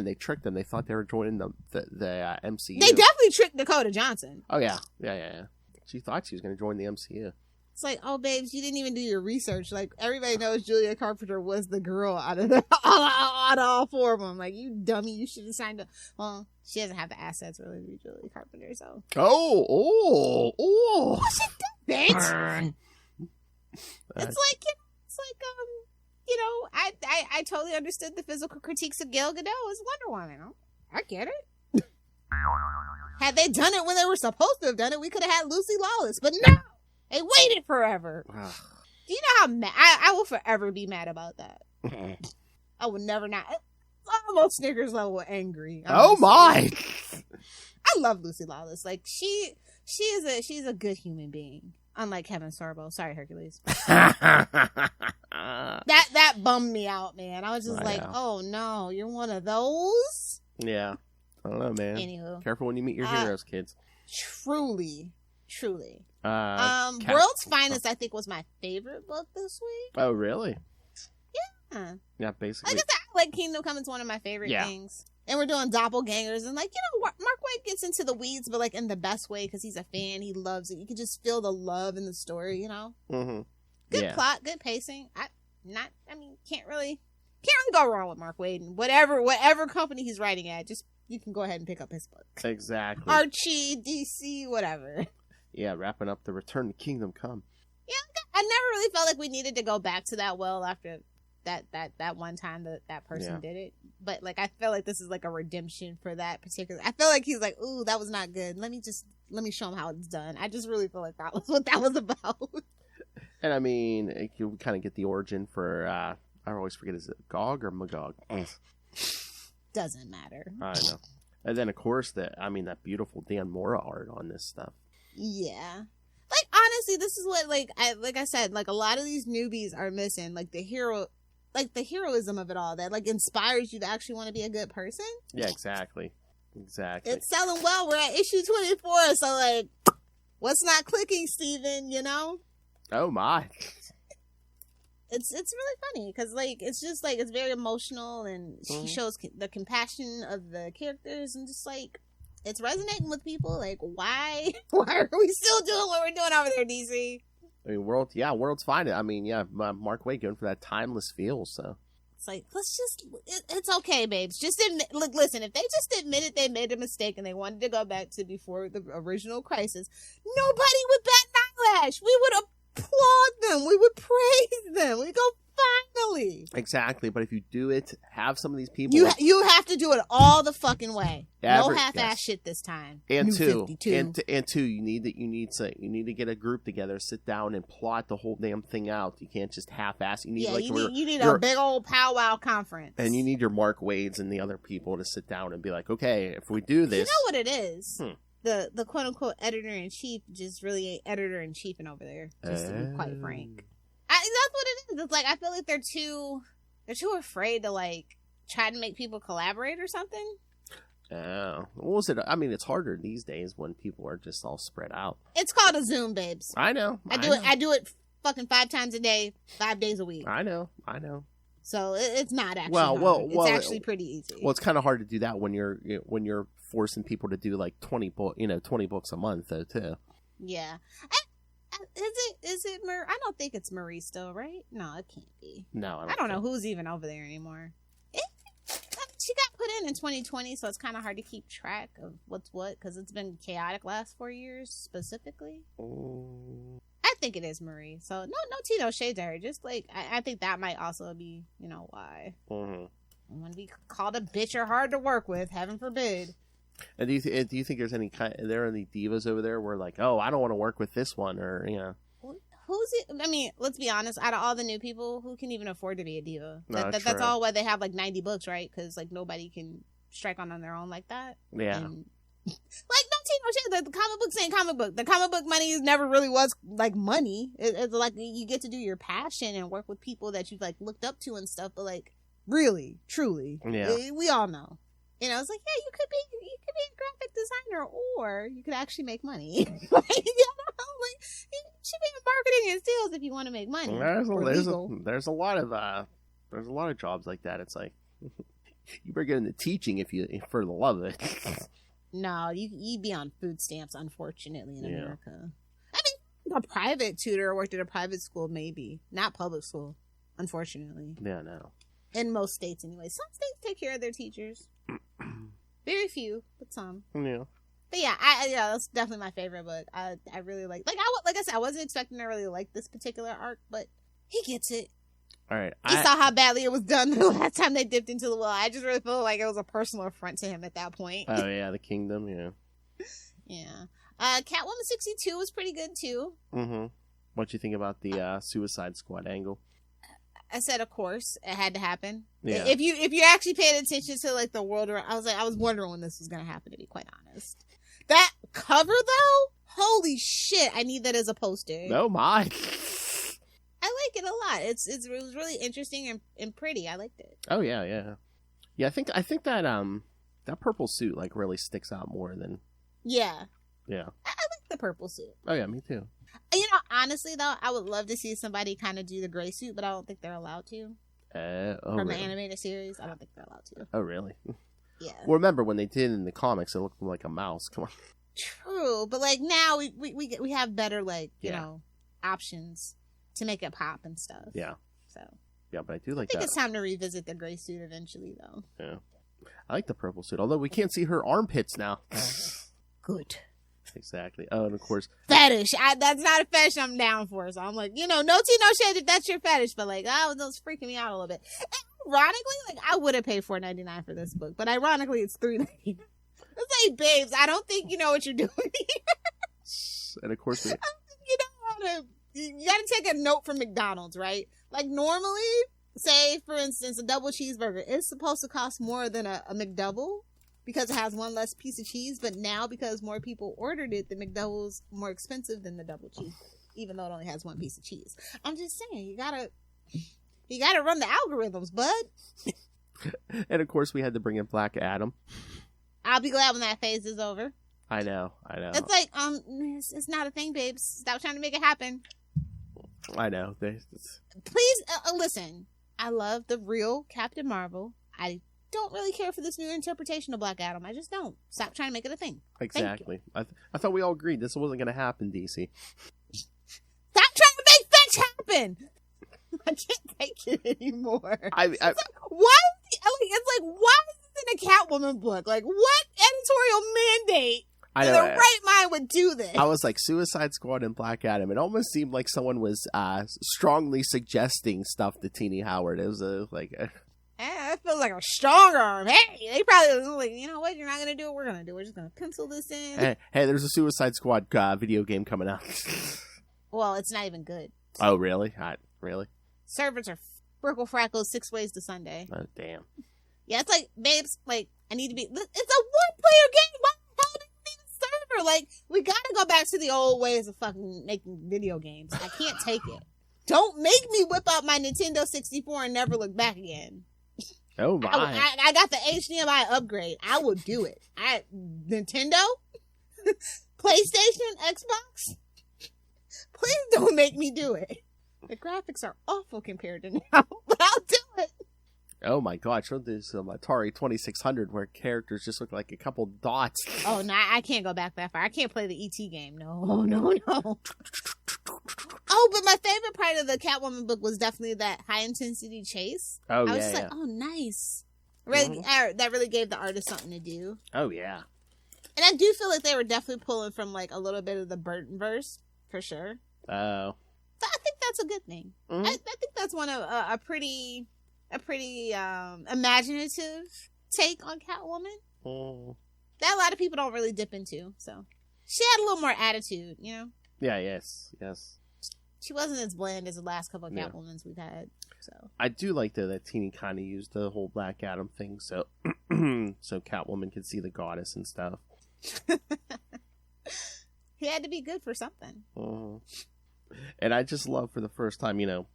they tricked them. They thought they were joining the MCU. They definitely tricked Dakota Johnson. Oh yeah. She thought she was going to join the MCU. It's like, oh, babes, you didn't even do your research. Like everybody knows Julia Carpenter was the girl out of all 4 of them. Like you dummy, you should have signed up. Well, she doesn't have the assets really to be Julia Carpenter, so. Oh! What's it done, bitch? Burn. It's like I totally understood the physical critiques of Gal Gadot as Wonder Woman. I get it. Had they done it when they were supposed to have done it, we could have had Lucy Lawless. But no, they waited forever. Do you know how mad I will forever be mad about that? I would never not. Almost Snickers level angry. Oh my! I love Lucy Lawless. Like she's a good human being. Unlike Kevin Sorbo. Sorry, Hercules. that bummed me out, man. I was just oh no, you're one of those? Yeah. I don't know, man. Anywho. Careful when you meet your heroes, kids. Truly. World's Finest, I think, was my favorite book this week. Oh, really? Yeah. Yeah, basically. Like I said, like Kingdom Come is one of my favorite things. And we're doing doppelgangers, and like, Mark Waid gets into the weeds, but like in the best way, because he's a fan. He loves it. You can just feel the love in the story, Mm-hmm. Good plot, good pacing. Can't really go wrong with Mark Waid. And whatever company he's writing at, just you can go ahead and pick up his book. Exactly. Archie, DC, whatever. Yeah, wrapping up the Return to Kingdom Come. Yeah, I never really felt like we needed to go back to that well after that one time that person did it. But like, I feel like this is like a redemption for that particular. I feel like he's like, ooh, that was not good. Let me show him how it's done. I just really feel like that was what that was about. And I mean, you kind of get the origin for, I always forget, is it Gog or Magog? Doesn't matter. I know. And then, of course, that beautiful Dan Mora art on this stuff. Yeah. Like, honestly, this is what, like I said, like, a lot of these newbies are missing, like, the heroism of it all, that, like, inspires you to actually want to be a good person. Yeah, exactly. It's selling well. We're at issue 24, so, like, what's not clicking, Steven, Oh, my. It's really funny, because, like, it's just, like, it's very emotional, and she shows the compassion of the characters, and just, like, it's resonating with people. Like, why are we still doing what we're doing over there, DC? I mean, World's fine. I mean, Mark Waid going for that timeless feel, so. It's like, it's okay, babes. Just listen, if they just admitted they made a mistake and they wanted to go back to before the original Crisis, nobody would bat an eyelash. We would applaud them. We would praise them. We go, finally. Exactly, but if you do it, have some of these people. You have to do it all the fucking way. No half-ass shit this time. And two, you need to get a group together, sit down, and plot the whole damn thing out. You can't just half-ass. You need a big old powwow conference. And you need your Mark Waids and the other people to sit down and be like, okay, if we do this, you know what it is. The quote unquote editor-in-chief just really ain't editor-in-chiefing over there. Just to be quite frank. That's what it is. It's like, I feel like they're too afraid to, like, try to make people collaborate or something. What was it? I mean, it's harder these days when people are just all spread out. It's called a Zoom, babes. I know. I do it fucking 5 times a day, 5 days a week. I know. So it's not actually hard. It's actually pretty easy. Well, it's kind of hard to do that when you're forcing people to do like 20 books a month, though, too. Yeah. Is it Marie? I don't think it's Marie still, right? No, it can't be. No, I don't know who's even over there anymore. She got put in 2020, so it's kind of hard to keep track of what's what, because it's been chaotic last 4 years specifically. I think it is Marie. So no Tito shade to her. Just like I think that might also be, why. I want to be called a bitch or hard to work with. Heaven forbid. And do you think there's any divas over there where like, oh, I don't want to work with this one, or Who's it? I mean, let's be honest. Out of all the new people, who can even afford to be a diva? That's all why they have like 90 books, right? Because like nobody can strike on their own like that. Yeah. And, like, don't take no shit. The comic books ain't comic book. The comic book money never really was like money. It's like you get to do your passion and work with people that you've like looked up to and stuff. But like, really, truly, we all know. It's like, yeah, you could be a graphic designer, or you could actually make money. Like, you should be in marketing and sales if you want to make money. There's a lot of jobs like that. It's like you better get into teaching if for the love of it. No, you'd be on food stamps, unfortunately, in America. I mean, a private tutor worked at a private school, maybe not public school, unfortunately. Yeah, no. In most states, anyway. Some states take care of their teachers. Very few, but some. Yeah. But yeah, that's definitely my favorite book. I really like I said, I wasn't expecting to really like this particular arc, but he gets it. All right. He saw how badly it was done the last time they dipped into the well. I just really feel like it was a personal affront to him at that point. Oh yeah, the kingdom, yeah. Yeah. Catwoman 62 was pretty good too. Mm-hmm. What you think about the Suicide Squad angle? I said, of course, it had to happen. Yeah. If you actually paid attention to like the world around, I was wondering when this was gonna happen. To be quite honest, that cover though, holy shit! I need that as a poster. Oh my! I like it a lot. It was really interesting and pretty. I liked it. Oh yeah. I think that that purple suit like really sticks out more than. Yeah. Yeah. I like the purple suit. Oh yeah, me too. You know, honestly though, I would love to see somebody kind of do the gray suit, but I don't think they're allowed to. From really? the animated series, I don't think they're allowed to. Oh really? Yeah. Well, remember when they did in the comics, it looked like a mouse. Come on. True, but like now we have better like you know options to make it pop and stuff. Yeah. So. Yeah, but I do like I think that. it's time to revisit the gray suit eventually, though. Yeah. I like the purple suit, although we can't see her armpits now. Good. Exactly. Oh, and of course... Fetish. That's not a fetish I'm down for. So I'm like, you know, no tea, no shade if that's your fetish. But like, those freaking me out a little bit. And ironically, like, I would have paid $4.99 for this book. But ironically, it's $3.99. It's like, babes, I don't think you know what you're doing here. And of course... You gotta take a note from McDonald's, right? Like, normally, say, for instance, a double cheeseburger is supposed to cost more than a McDouble because it has one less piece of cheese. But now, because more people ordered it, the McDouble's more expensive than the double cheese, even though it only has one piece of cheese. I'm just saying, you gotta run the algorithms, bud. And of course, we had to bring in Black Adam. I'll be glad when that phase is over. I know. It's like, it's not a thing, babes. Stop trying to make it happen. I know. Please, listen. I love the real Captain Marvel. I don't really care for this new interpretation of Black Adam. I just don't. Stop trying to make it a thing. Exactly. I thought we all agreed this wasn't going to happen, DC. Stop trying to make things happen! I can't take it anymore. Why? It's like, why is this in a Catwoman book? Like, what editorial mandate in the right mind would do this? I was like, Suicide Squad and Black Adam. It almost seemed like someone was strongly suggesting stuff to Teenie Howard. It was it feels like a strong arm. Hey, they probably was like, you know what? You're not going to do what we're going to do. We're just going to pencil this in. Hey, there's a Suicide Squad video game coming out. Well, it's not even good. Oh, really? Really? Servers are Frackles 6 ways to Sunday. Oh, damn. Yeah, it's like, babes, like, I need to be... It's a one-player game. Why the hell do you need a server? Like, we gotta go back to the old ways of fucking making video games. I can't take it. Don't make me whip out my Nintendo 64 and never look back again. Oh, my. I got the HDMI upgrade. I will do it. Nintendo? PlayStation? Xbox? Please don't make me do it. The graphics are awful compared to now, but I'll do it. Oh my god, there's some Atari 2600 where characters just look like a couple dots. Oh, no, I can't go back that far. I can't play the E.T. game. No. Oh, but my favorite part of the Catwoman book was definitely that high-intensity chase. Oh, yeah, I was just like, oh, nice. Really, that really gave the artist something to do. Oh, yeah. And I do feel like they were definitely pulling from, like, a little bit of the Burton-verse, for sure. Oh. So I think that's a good thing. Mm-hmm. I think that's one of a pretty imaginative take on Catwoman that a lot of people don't really dip into. So she had a little more attitude, you know. Yeah. Yes. She wasn't as bland as the last couple of Catwomans we've had. So I do like that Teenie kind of used the whole Black Adam thing, so so Catwoman could see the goddess and stuff. He had to be good for something. And I just love for the first time, you know,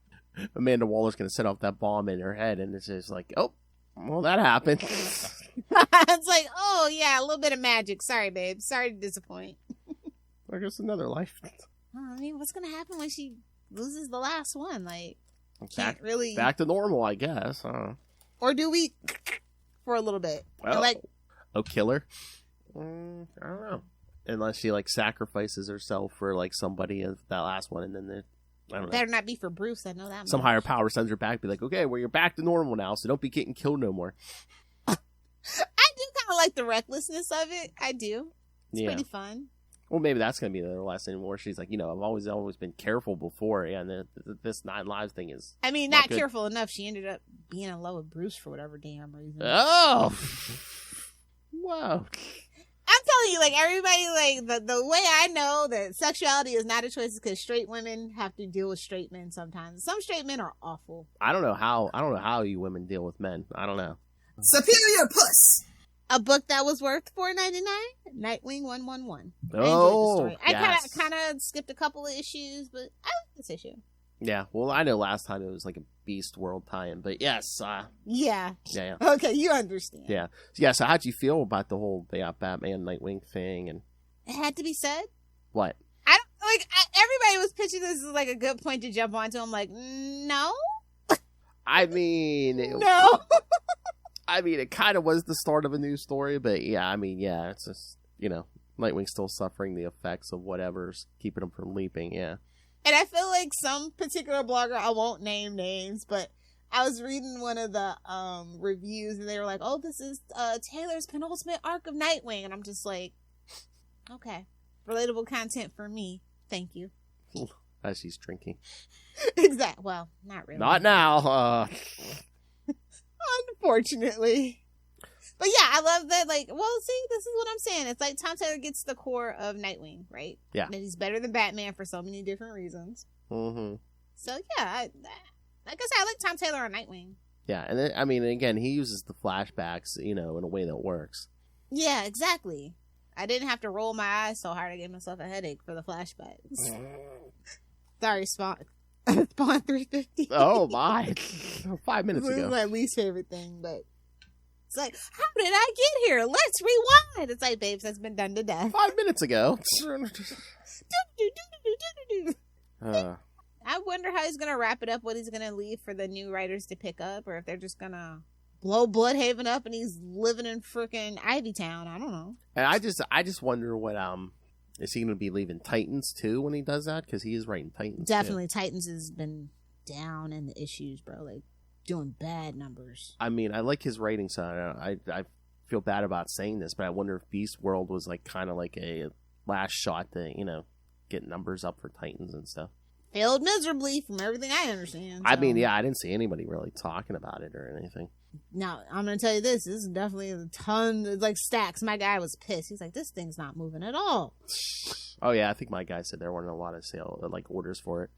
Amanda Waller's going to set off that bomb in her head, and it's just like, oh, well, that happened. It's like, oh, yeah, a little bit of magic. Sorry, babe. Sorry to disappoint. I guess another life. I mean, what's going to happen when she loses the last one? Like, back to normal, I guess. Or do we for a little bit? Well, kill her? I don't know. Unless she, like, sacrifices herself for, like, somebody in that last one, and then I don't know. Better not be for Bruce, I know that Some much. higher power sends her back, be like, okay, well, you're back to normal now, so don't be getting killed no more. I do kind of like the recklessness of it. I do. It's pretty fun. Well, maybe that's going to be the lesson where she's like, you know, I've always been careful before, and this 9 lives thing is... I mean, not careful enough. She ended up being in love with Bruce for whatever damn reason. Oh! Whoa. I'm telling you, like, everybody, like, the way I know that sexuality is not a choice is because straight women have to deal with straight men sometimes. Some straight men are awful. I don't know how you women deal with men. I don't know. Superior puss. A book that was worth $4.99, Nightwing 111. Oh, I enjoyed the story. yes. I kind of skipped a couple of issues, but I like this issue. Yeah, well, I know last time it was like a Beast World tie-in, but yes. Yeah. Yeah. Okay, you understand. Yeah. Yeah, so how'd you feel about the whole Batman Nightwing thing? And It had to be said. what? Everybody was pitching this as like a good point to jump onto. I'm like, no. I mean... No. I mean, it kind of was the start of a new story, but yeah, it's just, Nightwing's still suffering the effects of whatever's keeping him from leaping, yeah. And I feel like some particular blogger, I won't name names, but I was reading one of the reviews and they were like, oh, this is Taylor's penultimate arc of Nightwing. And I'm just like, okay. Relatable content for me. Thank you. As she's drinking. Exactly. Well, not really. Not now. Unfortunately. But yeah, I love that. Like, well, see, this is what I'm saying. It's like Tom Taylor gets the core of Nightwing, right? Yeah. That he's better than Batman for so many different reasons. Mm-hmm. So yeah, like I said, I like Tom Taylor on Nightwing. Yeah, and then, again, he uses the flashbacks, in a way that works. Yeah, exactly. I didn't have to roll my eyes so hard I gave myself a headache for the flashbacks. Sorry, Spawn 350. Oh my! 5 minutes This is ago. my least favorite thing, but it's like, how did I get here? Let's rewind. It's like, babes, that's been done to death. 5 minutes ago. I wonder how he's gonna wrap it up. What he's gonna leave for the new writers to pick up, or if they're just gonna blow Bloodhaven up and he's living in frickin' Ivytown. I don't know. And I just wonder what is he going to be leaving Titans too when he does that? Because he is writing Titans. Definitely, too. Titans has been down in the issues, bro. Like doing bad numbers. I mean, I like his writing, so I feel bad about saying this, but I wonder if Beast World was like kind of like a last shot to get numbers up for Titans and stuff. Failed miserably, from everything I understand. I so. mean, yeah, I didn't see anybody really talking about it or anything. Now, I'm going to tell you this. This is definitely a ton. It's like Stacks. My guy was pissed. He's like, this thing's not moving at all. Oh, yeah. I think my guy said there weren't a lot of orders for it.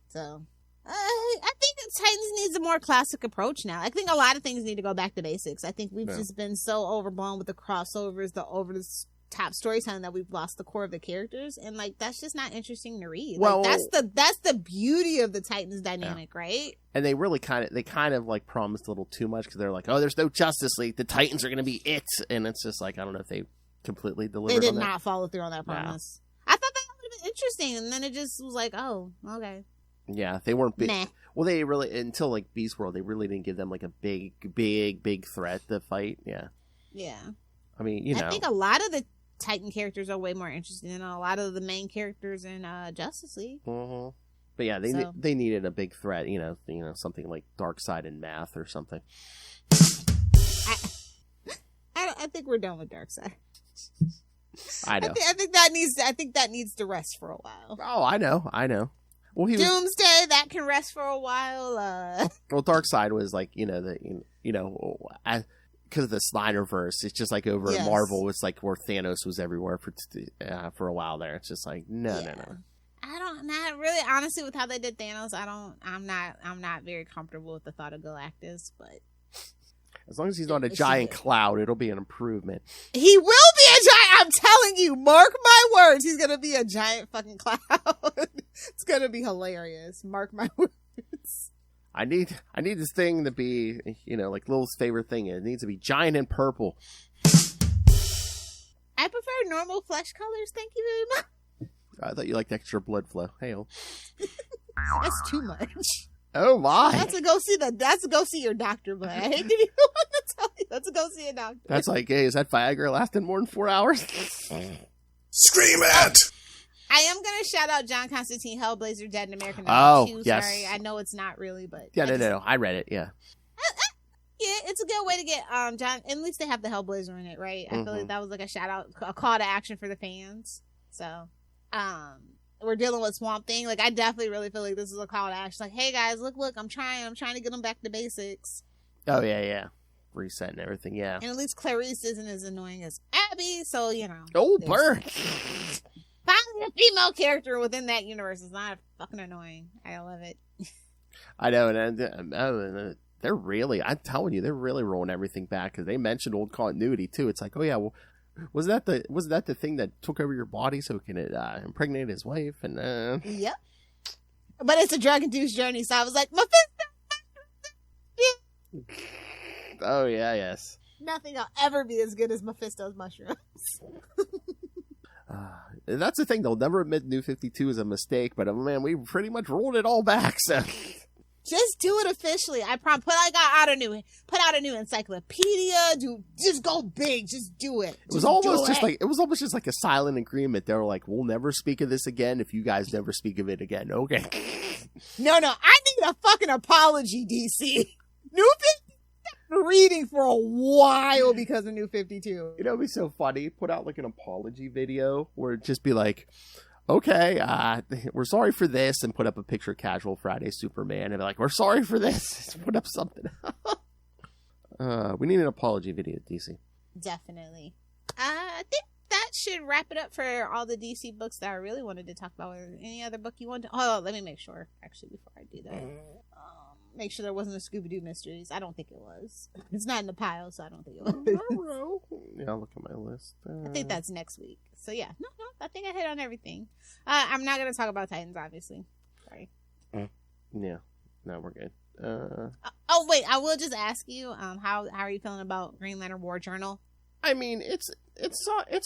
So, I think that Titans needs a more classic approach now. I think a lot of things need to go back to basics. I think we've just been so overblown with the crossovers, the over-the-top storytelling that we've lost the core of the characters. And, like, that's just not interesting to read. Well, like, that's the beauty of the Titans dynamic, right? And they really kind of like promised a little too much because they're like, oh, there's no Justice League. The Titans are going to be it. And it's just like, I don't know if they completely delivered. They did on not follow through on that promise. No. I thought that would have been interesting. And then it just was like, oh, okay. Yeah, they weren't big. Nah. Well, they really, until like Beast World, they really didn't give them like a big threat to fight. Yeah. Yeah. I mean, I think a lot of the Titan characters are way more interesting than a lot of the main characters in Justice League. Mm-hmm. But yeah, they needed a big threat, something like Darkseid and Math or something. I think we're done with Darkseid. I know. I think that needs to rest for a while. Oh, I know. Well, Doomsday that can rest for a while. Well, Darkseid was like because of the Snyderverse, it's just like over in Marvel, it's like where Thanos was everywhere for a while there. It's just like no. Not really. Honestly, with how they did Thanos, I'm not very comfortable with the thought of Galactus, but as long as he's not a giant cloud, it'll be an improvement. He will be a giant. I'm telling you, mark my words. He's gonna be a giant fucking cloud. It's gonna be hilarious. Mark my words. I need this thing to be, like Lil's favorite thing. It needs to be giant and purple. I prefer normal flesh colors. Thank you very much. I thought you liked extra blood flow. Hey-o. That's too much. Oh my! That's to go see your doctor, but I hate to be the one to tell you. That's to go see a doctor. That's like, hey, is that Viagra lasting more than 4 hours? Scream it! I am gonna shout out John Constantine, Hellblazer, Dead in American. Yes. Sorry, I know it's not really, but yeah, no. I read it. Yeah. Yeah, it's a good way to get John. At least they have the Hellblazer in it, right? I feel like that was like a shout out, a call to action for the fans. So, we're dealing with Swamp Thing. Like, I definitely really feel like this is a call to action. Like, hey guys, look, I'm trying to get them back to basics. Oh yeah. reset and everything, yeah. And at least Clarice isn't as annoying as Abby, so, Oh, there's- Perich! Finally, a female character within that universe is not fucking annoying. I love it. I know, and they're really, I'm telling you, they're really rolling everything back, because they mentioned old continuity, too. It's like, oh, yeah, well, was that the thing that took over your body so it can impregnate his wife? And Yep. But it's a drug-induced journey, so I was like, Mephisto! Oh, yeah, yes. Nothing will ever be as good as Mephisto's mushrooms. And that's the thing, they'll never admit New 52 is a mistake, but man, we pretty much rolled it all back, so... Just do it officially. I promise. Put out a new encyclopedia. Just go big. Just do it. It was almost just like a silent agreement. They were like, we'll never speak of this again if you guys never speak of it again. Okay. No, I need a fucking apology, DC. New 52 been reading for a while because of New 52. You know, it'd be so funny. Put out like an apology video where it'd just be like, okay, we're sorry for this, and put up a picture of Casual Friday Superman, and be like, we're sorry for this. Put up something. We need an apology video, DC. Definitely. I think that should wrap it up for all the DC books that I really wanted to talk about. Any other book you want to... Oh, let me make sure, actually, before I do that. Make sure there wasn't a Scooby-Doo Mysteries. I don't think it was. It's not in the pile, so I don't think it was. Yeah, I'll look at my list. I think that's next week. So yeah, no, I think I hit on everything. I'm not going to talk about Titans, obviously. Sorry. Yeah, no, we're good. Oh wait, I will just ask you, how are you feeling about Green Lantern War Journal? I mean, it's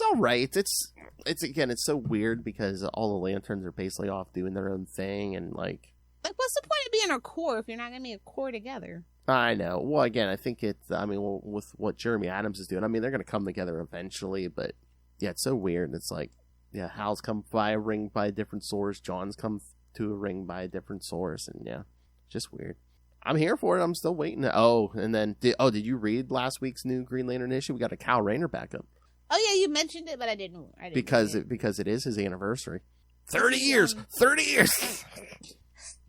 all right. It's again, it's so weird because all the Lanterns are basically off doing their own thing, and like, what's the point of being a core if you're not going to be a core together? I know. Well, again, I think with what Jeremy Adams is doing, I mean, they're going to come together eventually, but yeah, it's so weird. It's like, yeah, Hal's come by a ring by a different source, John's come to a ring by a different source, and yeah, just weird. I'm here for it. I'm still waiting. And then, did you read last week's new Green Lantern issue? We got a Kyle Rayner backup. Oh yeah, you mentioned it, but I didn't because it is his anniversary. 30 years.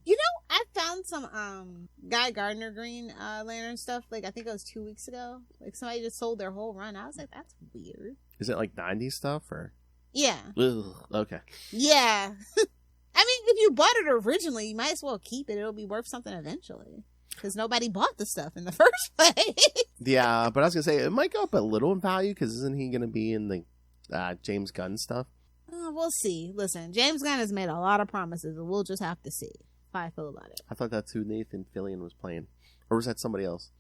You know, I found some Guy Gardner Green Lantern stuff. Like, I think it was 2 weeks ago. Like, somebody just sold their whole run. I was like, that's weird. Is it like 90s stuff or? Yeah. Ugh, okay. Yeah. I mean, if you bought it originally, you might as well keep it. It'll be worth something eventually. Because nobody bought the stuff in the first place. Yeah, but I was going to say, it might go up a little in value, because isn't he going to be in the James Gunn stuff? We'll see. Listen, James Gunn has made a lot of promises, and we'll just have to see how I feel about it. I thought that's who Nathan Fillion was playing. Or was that somebody else?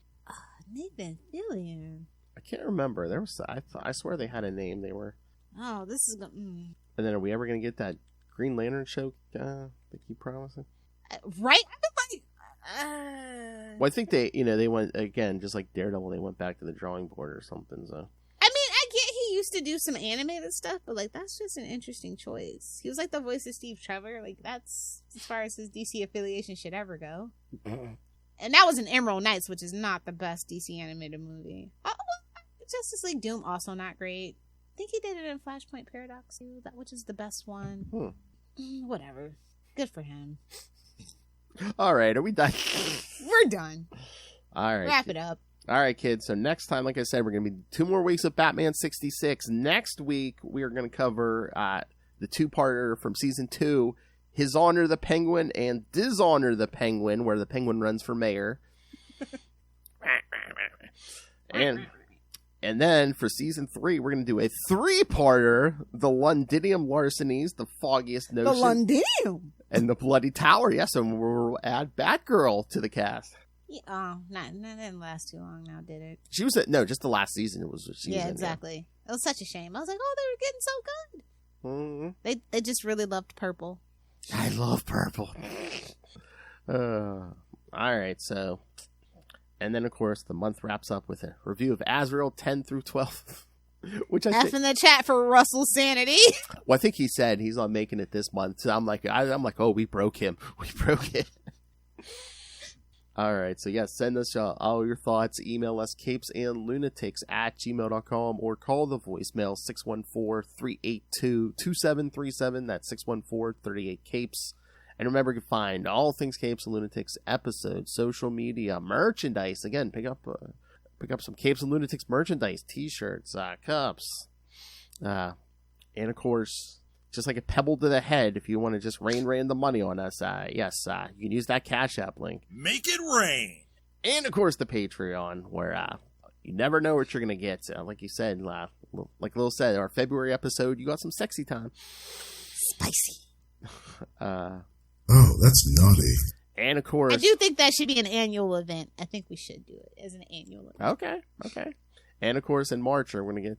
Nathan Fillion. I can't remember. There was. I swear they had a name. They were. Oh, this is... And then are we ever going to get that Green Lantern show they keep promising? Right? Well, I think they went, again, just like Daredevil, they went back to the drawing board or something, so. I mean, I get he used to do some animated stuff, but, like, that's just an interesting choice. He was, like, the voice of Steve Trevor. Like, that's as far as his DC affiliation should ever go. And that was in Emerald Knights, which is not the best DC animated movie. Justice League Doom, also not great. I think he did it in Flashpoint Paradox, too, which is the best one. Whatever. Good for him. All right, are we done? We're done. All right. Wrap it up. All right, kids. So next time, like I said, we're going to be 2 more weeks of Batman 66. Next week, we are going to cover the 2-parter from Season 2, His Honor the Penguin and Dishonor the Penguin, where the Penguin runs for mayor. And then for Season 3, we're going to do a 3-parter, The Londinium Larcenies, The Foggiest Notion. The Londinium! And The Bloody Tower, yes, and we'll add Batgirl to the cast. Yeah, oh, that didn't last too long now, did it? She was just the last season. It was a season. Yeah, exactly. Yeah. It was such a shame. I was like, oh, they were getting so good. Mm-hmm. They just really loved purple. I love purple. All right, so, and then of course the month wraps up with a review of Azrael 10 through 12. Which I F in the chat for Russell Sanity. Well, I think he said he's not making it this month. So I'm like, oh, we broke him. We broke it. All right. So yes, send us all your thoughts. Email us CapesandLunatics@gmail.com or call the voicemail 614-382-2737. That's 614-38-CAPES. And remember, you can find all things Capes and Lunatics episodes, social media, merchandise. Again, pick up Pick up some Capes and Lunatics merchandise, t-shirts, cups. And of course, just like a pebble to the head, if you want to just rain the money on us, yes, you can use that Cash App link. Make it rain. And of course, the Patreon, where you never know what you're going to get. Like you said, like Lil said, our February episode, you got some sexy time. Spicy. Oh, that's naughty. And of course, I do think that should be an annual event. I think we should do it as an annual event. Okay. And of course, in March, we're going to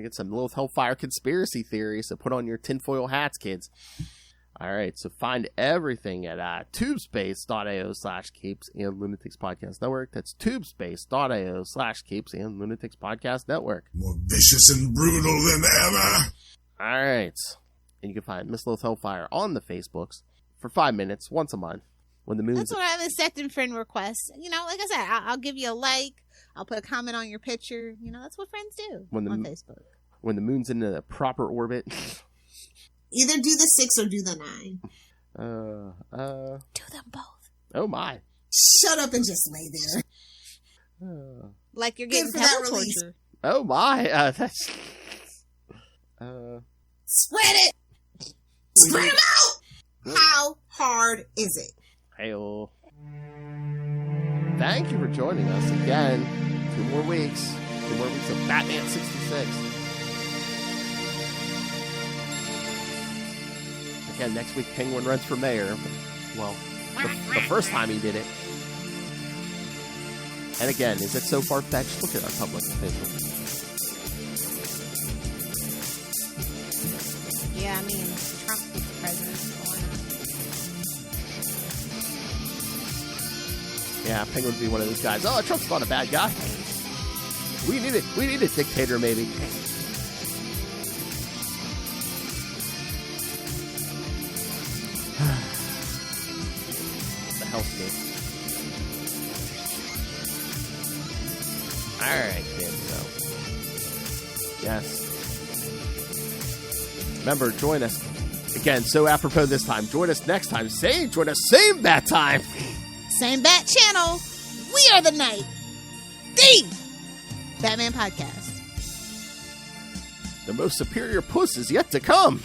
get some Lilith Hellfire conspiracy theories. So put on your tinfoil hats, kids. All right. So find everything at tubespace.io/Capes and Lunatics Podcast Network. That's tubespace.io/Capes and Lunatics Podcast Network. More vicious and brutal than ever. All right. And you can find Miss Lilith Hellfire on the Facebooks for 5 minutes once a month. When the moon's... That's what I'm accepting friend requests. You know, like I said, I'll give you a like. I'll put a comment on your picture. You know, that's what friends do on Facebook. When the moon's in the proper orbit. Either do the 6 or do the 9. Do them both. Oh my. Shut up and just lay there. Like you're getting for that pebble release. torture. Oh my. That's... Spread it! Spread it out! How hard is it? Hey-o. Thank you for joining us again. 2 more weeks. 2 more weeks of Batman 66. Again, next week, Penguin runs for mayor. Well, the first time he did it. And again, is it so far-fetched? Look at our public officials. Yeah, I mean, Trump was the president. So why not? Yeah, Penguin would be one of those guys. Oh, Trump's not a bad guy. We need a dictator, maybe. The hellscape. Alright, kids, so. Yes. Remember, join us. Again, so apropos this time. Join us next time. Join us same bat time. Same bat channel. We are the night. The Batman Podcast. The most superior puss is yet to come.